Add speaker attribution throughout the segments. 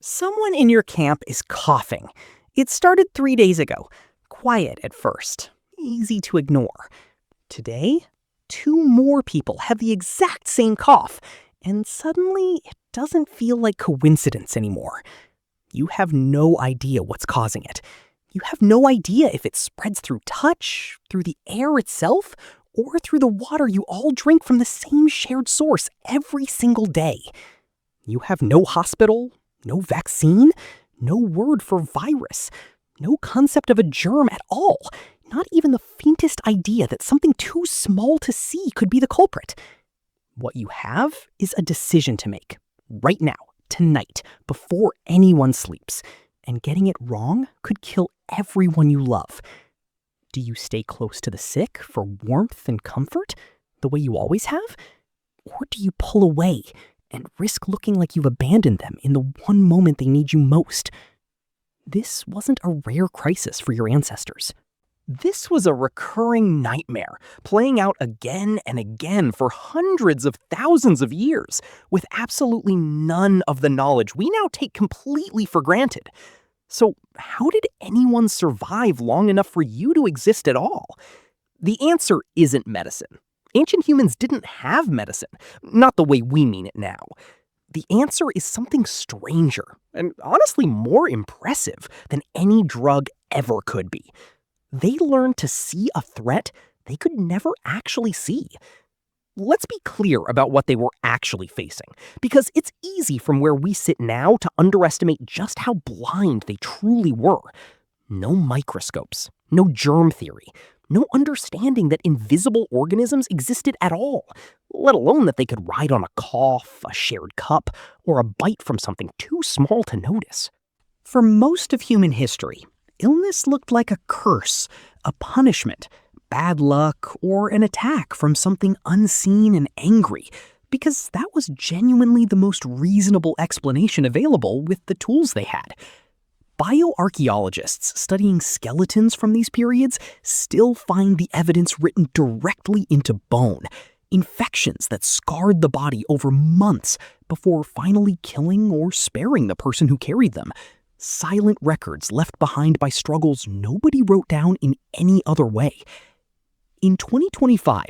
Speaker 1: Someone in your camp is coughing. It started 3 days ago. Quiet at first. Easy to ignore. Today, two more people have the exact same cough, and suddenly it doesn't feel like coincidence anymore. You have no idea what's causing it. You have no idea if it spreads through touch, through the air itself, or through the water you all drink from the same shared source every single day. You have no hospital, no vaccine, no word for virus, no concept of a germ at all, not even the faintest idea that something too small to see could be the culprit. What you have is a decision to make, right now, tonight, before anyone sleeps, and getting it wrong could kill everyone you love. Do you stay close to the sick for warmth and comfort, the way you always have? Or do you pull away and risk looking like you've abandoned them in the one moment they need you most? This wasn't a rare crisis for your ancestors. This was a recurring nightmare, playing out again and again for hundreds of thousands of years, with absolutely none of the knowledge we now take completely for granted. So how did anyone survive long enough for you to exist at all? The answer isn't medicine. Ancient humans didn't have medicine, not the way we mean it now. The answer is something stranger, and honestly more impressive than any drug ever could be. They learned to see a threat they could never actually see. Let's be clear about what they were actually facing, because it's easy from where we sit now to underestimate just how blind they truly were. No microscopes, no germ theory, no understanding that invisible organisms existed at all, let alone that they could ride on a cough, a shared cup, or a bite from something too small to notice. For most of human history, illness looked like a curse, a punishment, bad luck, or an attack from something unseen and angry, because that was genuinely the most reasonable explanation available with the tools they had. Bioarchaeologists studying skeletons from these periods still find the evidence written directly into bone, infections that scarred the body over months before finally killing or sparing the person who carried them. Silent records left behind by struggles nobody wrote down in any other way. In 2025,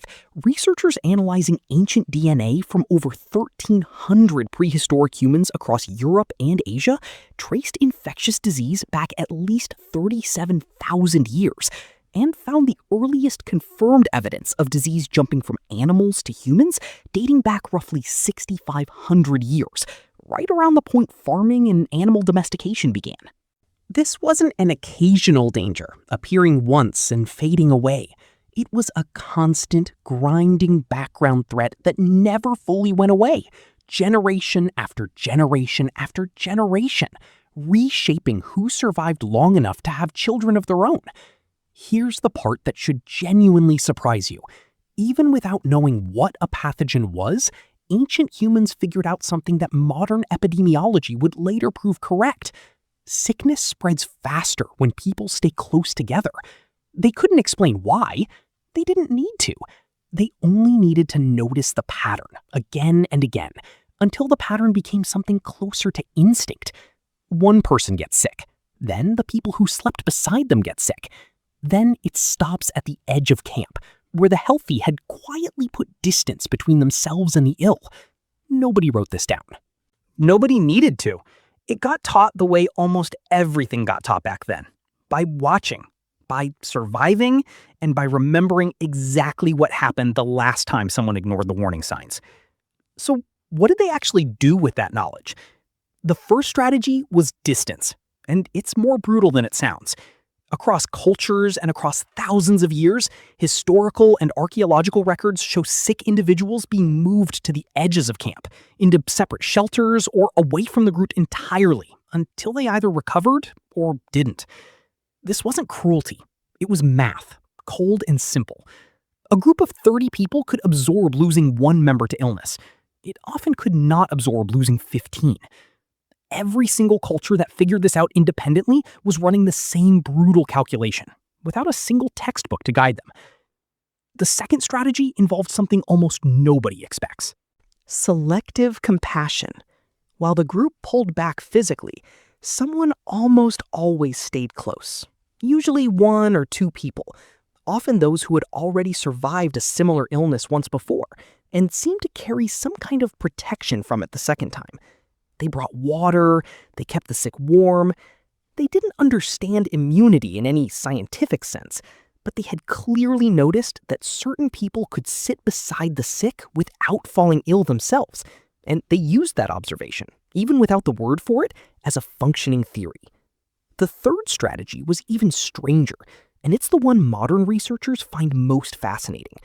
Speaker 1: researchers analyzing ancient DNA from over 1,300 prehistoric humans across Europe and Asia traced infectious disease back at least 37,000 years and found the earliest confirmed evidence of disease jumping from animals to humans dating back roughly 6,500 years, right around the point farming and animal domestication began. This wasn't an occasional danger, appearing once and fading away. It was a constant, grinding background threat that never fully went away, generation after generation after generation, reshaping who survived long enough to have children of their own. Here's the part that should genuinely surprise you. Even without knowing what a pathogen was, ancient humans figured out something that modern epidemiology would later prove correct. Sickness spreads faster when people stay close together. They couldn't explain why. They didn't need to. They only needed to notice the pattern again and again until the pattern became something closer to instinct. One person gets sick. Then the people who slept beside them get sick. Then it stops at the edge of camp, where the healthy had quietly put distance between themselves and the ill. Nobody wrote this down. Nobody needed to. It got taught the way almost everything got taught back then, by watching, by surviving, and by remembering exactly what happened the last time someone ignored the warning signs. So what did they actually do with that knowledge? The first strategy was distance, and it's more brutal than it sounds. Across cultures and across thousands of years, historical and archaeological records show sick individuals being moved to the edges of camp, into separate shelters or away from the group entirely, until they either recovered or didn't. This wasn't cruelty. It was math, cold and simple. A group of 30 people could absorb losing one member to illness. It often could not absorb losing 15. Every single culture that figured this out independently was running the same brutal calculation, without a single textbook to guide them. The second strategy involved something almost nobody expects. Selective compassion. While the group pulled back physically, someone almost always stayed close. Usually one or two people, often those who had already survived a similar illness once before and seemed to carry some kind of protection from it the second time. They brought water, they kept the sick warm. They didn't understand immunity in any scientific sense, but they had clearly noticed that certain people could sit beside the sick without falling ill themselves, and they used that observation, even without the word for it, as a functioning theory. The third strategy was even stranger, and it's the one modern researchers find most fascinating.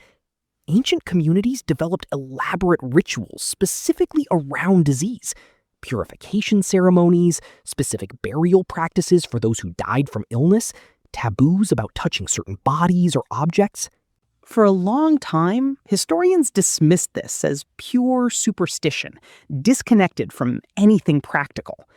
Speaker 1: Ancient communities developed elaborate rituals specifically around disease. Purification ceremonies, specific burial practices for those who died from illness, taboos about touching certain bodies or objects. For a long time, historians dismissed this as pure superstition, disconnected from anything practical.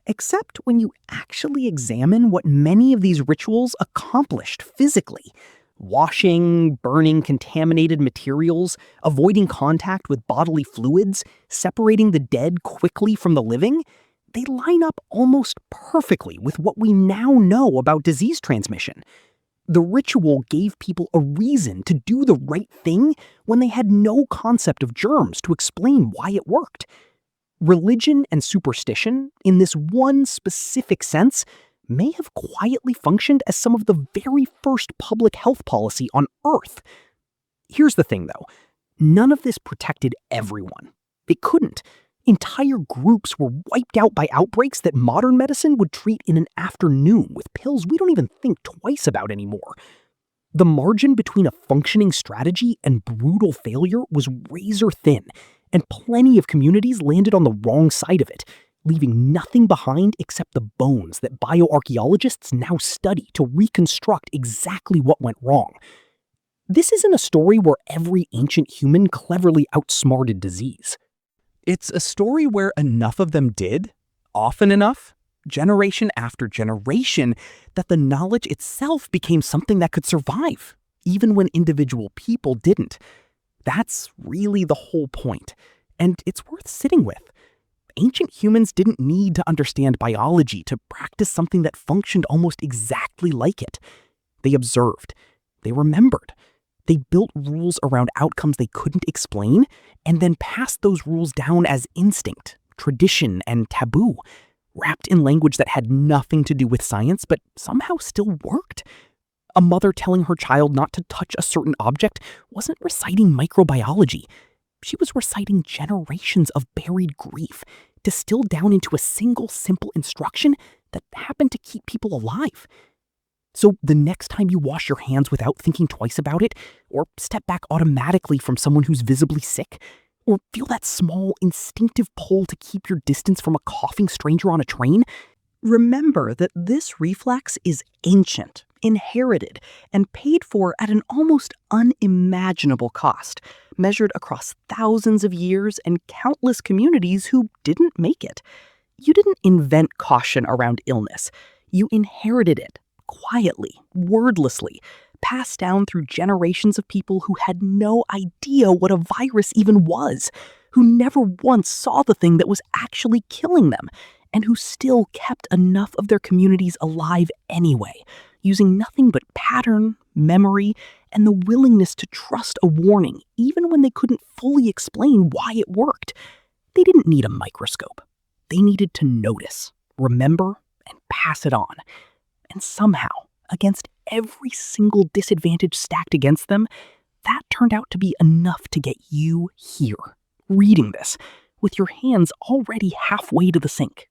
Speaker 1: Except when you actually examine what many of these rituals accomplished physically. Washing, burning contaminated materials, avoiding contact with bodily fluids, separating the dead quickly from the living, they line up almost perfectly with what we now know about disease transmission. The ritual gave people a reason to do the right thing when they had no concept of germs to explain why it worked. Religion and superstition, in this one specific sense, may have quietly functioned as some of the very first public health policy on Earth. Here's the thing, though. None of this protected everyone. It couldn't. Entire groups were wiped out by outbreaks that modern medicine would treat in an afternoon with pills we don't even think twice about anymore. The margin between a functioning strategy and brutal failure was razor thin, and plenty of communities landed on the wrong side of it, leaving nothing behind except the bones that bioarchaeologists now study to reconstruct exactly what went wrong. This isn't a story where every ancient human cleverly outsmarted disease. It's a story where enough of them did, often enough, generation after generation, that the knowledge itself became something that could survive, even when individual people didn't. That's really the whole point, and it's worth sitting with. Ancient humans didn't need to understand biology to practice something that functioned almost exactly like it. They observed. They remembered. They built rules around outcomes they couldn't explain, and then passed those rules down as instinct, tradition, and taboo, wrapped in language that had nothing to do with science but somehow still worked. A mother telling her child not to touch a certain object wasn't reciting microbiology. She was reciting generations of buried grief, distilled down into a single simple instruction that happened to keep people alive. So the next time you wash your hands without thinking twice about it, or step back automatically from someone who's visibly sick, or feel that small instinctive pull to keep your distance from a coughing stranger on a train, remember that this reflex is ancient, inherited, and paid for at an almost unimaginable cost, measured across thousands of years and countless communities who didn't make it. You didn't invent caution around illness. You inherited it, quietly, wordlessly, passed down through generations of people who had no idea what a virus even was, who never once saw the thing that was actually killing them, and who still kept enough of their communities alive anyway, using nothing but pattern, memory, and the willingness to trust a warning even when they couldn't fully explain why it worked. They didn't need a microscope. They needed to notice, remember, and pass it on. And somehow, against every single disadvantage stacked against them, that turned out to be enough to get you here, reading this, with your hands already halfway to the sink.